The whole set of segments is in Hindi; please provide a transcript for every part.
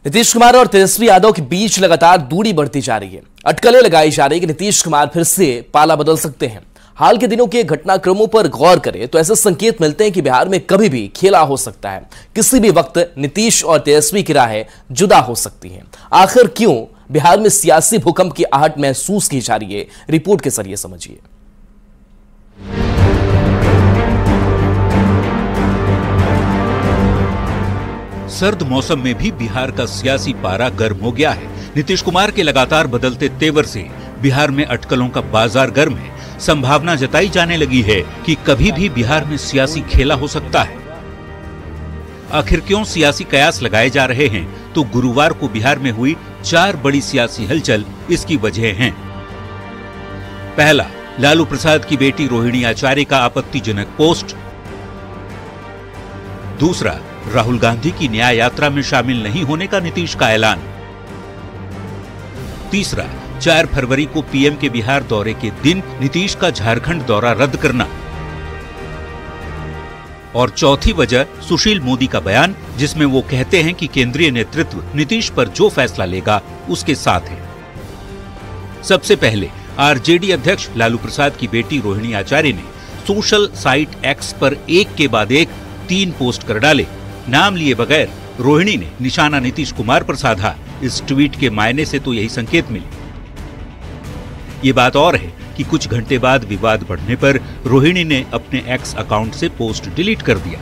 नीतीश कुमार और तेजस्वी यादव के बीच लगातार दूरी बढ़ती जा रही है। अटकलें लगाई जा रही है कि नीतीश कुमार फिर से पाला बदल सकते हैं। हाल के दिनों के घटनाक्रमों पर गौर करें तो ऐसे संकेत मिलते हैं कि बिहार में कभी भी खेला हो सकता है। किसी भी वक्त नीतीश और तेजस्वी की राहें जुदा हो सकती हैं। आखिर क्यों बिहार में सियासी भूकंप की आहट महसूस की जा रही है, रिपोर्ट के जरिए समझिए। सर्द मौसम में भी बिहार का सियासी पारा गर्म हो गया है। नीतीश कुमार के लगातार बदलते तेवर से बिहार में अटकलों का बाजार गर्म है। संभावना जताई जाने लगी है कि कभी भी बिहार में सियासी खेला हो सकता है। आखिर क्यों सियासी कयास लगाए जा रहे हैं, तो गुरुवार को बिहार में हुई 4 बड़ी सियासी हलचल इसकी वजह हैं। पहला, लालू प्रसाद की बेटी रोहिणी आचार्य का आपत्तिजनक पोस्ट। दूसरा, राहुल गांधी की न्याय यात्रा में शामिल नहीं होने का नीतीश का ऐलान। तीसरा, 4 फरवरी को पीएम के बिहार दौरे के दिन नीतीश का झारखंड दौरा रद्द करना। और चौथी वजह सुशील मोदी का बयान, जिसमें वो कहते हैं कि केंद्रीय नेतृत्व नीतीश पर जो फैसला लेगा उसके साथ है। सबसे पहले आरजेडी अध्यक्ष लालू प्रसाद की बेटी रोहिणी आचार्य ने सोशल साइट एक्स पर एक के बाद एक 3 पोस्ट कर डाले। नाम लिए बगैर रोहिणी ने निशाना नीतीश कुमार पर साधा। इस ट्वीट के मायने से तो यही संकेत मिले। ये बात और है कि कुछ घंटे बाद विवाद बढ़ने पर रोहिणी ने अपने एक्स अकाउंट से पोस्ट डिलीट कर दिया।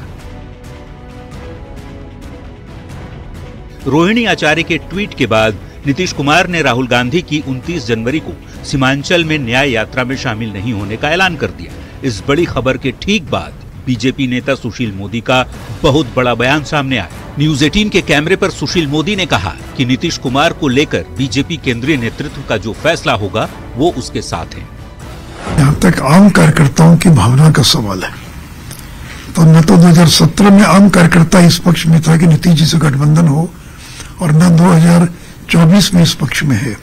रोहिणी आचार्य के ट्वीट के बाद नीतीश कुमार ने राहुल गांधी की 29 जनवरी को सीमांचल में न्याय यात्रा में शामिल नहीं होने का ऐलान कर दिया। इस बड़ी खबर के ठीक बाद बीजेपी नेता सुशील मोदी का बहुत बड़ा बयान सामने आया। न्यूज 18 के कैमरे पर सुशील मोदी ने कहा कि नीतीश कुमार को लेकर बीजेपी केंद्रीय नेतृत्व का जो फैसला होगा वो उसके साथ है। यहाँ तक आम कार्यकर्ताओं की भावना का सवाल है, तो न तो 2017 में आम कार्यकर्ता इस पक्ष में था कि नीतीश जी से गठबंधन हो, और न 2024 में इस पक्ष में है।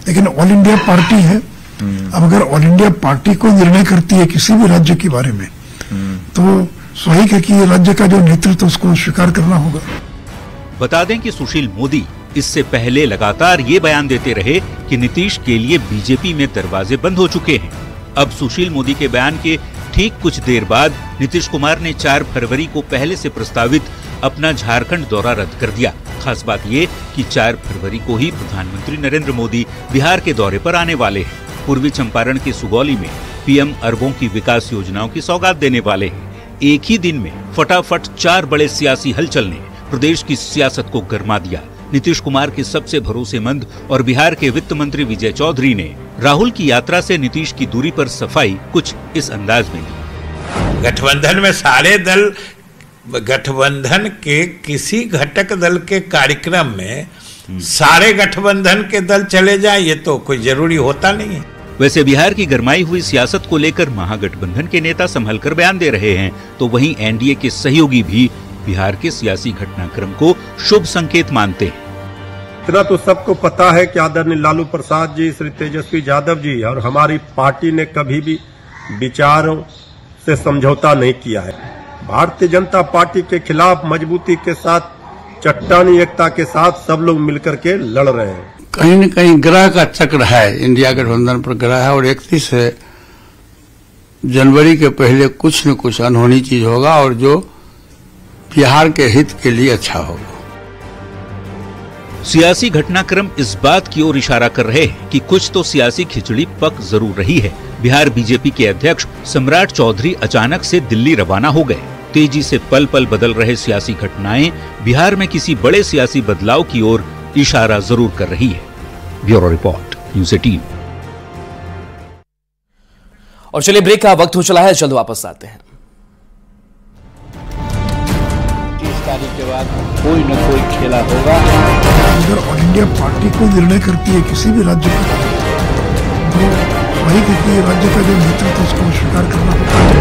लेकिन ऑल इंडिया पार्टी है। अब अगर ऑल इंडिया पार्टी को निर्णय करती है किसी भी राज्य के बारे में, तो स्वाभाविक है कि राज्य का जो नेतृत्व उसको स्वीकार करना होगा। बता दें कि सुशील मोदी इससे पहले लगातार ये बयान देते रहे कि नीतीश के लिए बीजेपी में दरवाजे बंद हो चुके हैं। अब सुशील मोदी के बयान के ठीक कुछ देर बाद नीतीश कुमार ने 4 फरवरी को पहले से प्रस्तावित अपना झारखंड दौरा रद्द कर दिया। खास बात ये कि 4 फरवरी को ही प्रधानमंत्री नरेंद्र मोदी बिहार के दौरे पर आने वाले हैं। पूर्वी चंपारण के सुगौली में पीएम अरबों की विकास योजनाओं की सौगात देने वाले हैं। एक ही दिन में फटाफट 4 बड़े सियासी हलचल ने प्रदेश की सियासत को गरमा दिया। नीतीश कुमार के सबसे भरोसेमंद और बिहार के वित्त मंत्री विजय चौधरी ने राहुल की यात्रा से नीतीश की दूरी पर सफाई कुछ इस अंदाज में दी। गठबंधन में सारे दल, गठबंधन के किसी घटक दल के कार्यक्रम में सारे गठबंधन के दल चले जाएं, ये तो कोई जरूरी होता नहीं है। वैसे बिहार की गरमाई हुई सियासत को लेकर महागठबंधन के नेता संभल कर बयान दे रहे हैं, तो वहीं एनडीए के सहयोगी भी बिहार के सियासी घटनाक्रम को शुभ संकेत मानते हैं। इतना तो सबको पता है कि आदरणीय लालू प्रसाद जी, श्री तेजस्वी यादव जी और हमारी पार्टी ने कभी भी विचारों से समझौता नहीं किया है। भारतीय जनता पार्टी के खिलाफ मजबूती के साथ, चट्टानी एकता के साथ सब लोग मिलकर के लड़ रहे हैं। कहीं न कहीं ग्रह का चक्र है, इंडिया गठबंधन पर ग्रह है, और 31 जनवरी के पहले कुछ न कुछ अनहोनी चीज होगा और जो बिहार के हित के लिए अच्छा होगा। सियासी घटनाक्रम इस बात की ओर इशारा कर रहे हैं कि कुछ तो सियासी खिचड़ी पक जरूर रही है। बिहार बीजेपी के अध्यक्ष सम्राट चौधरी अचानक से दिल्ली रवाना हो गए। तेजी से पल पल बदल रहे सियासी घटनाएं बिहार में किसी बड़े सियासी बदलाव की ओर इशारा जरूर कर रही है। Bureau report, news 18। और चलिए ब्रेक का वक्त हो चला है, जल्द वापस आते हैं। 30 तारीख के बाद कोई न कोई खेला होगा। अगर ऑल इंडिया पार्टी को निर्णय करती है किसी भी राज्य का, तो वही राज्य का जो नेतृत्व उसको स्वीकार करना होता है।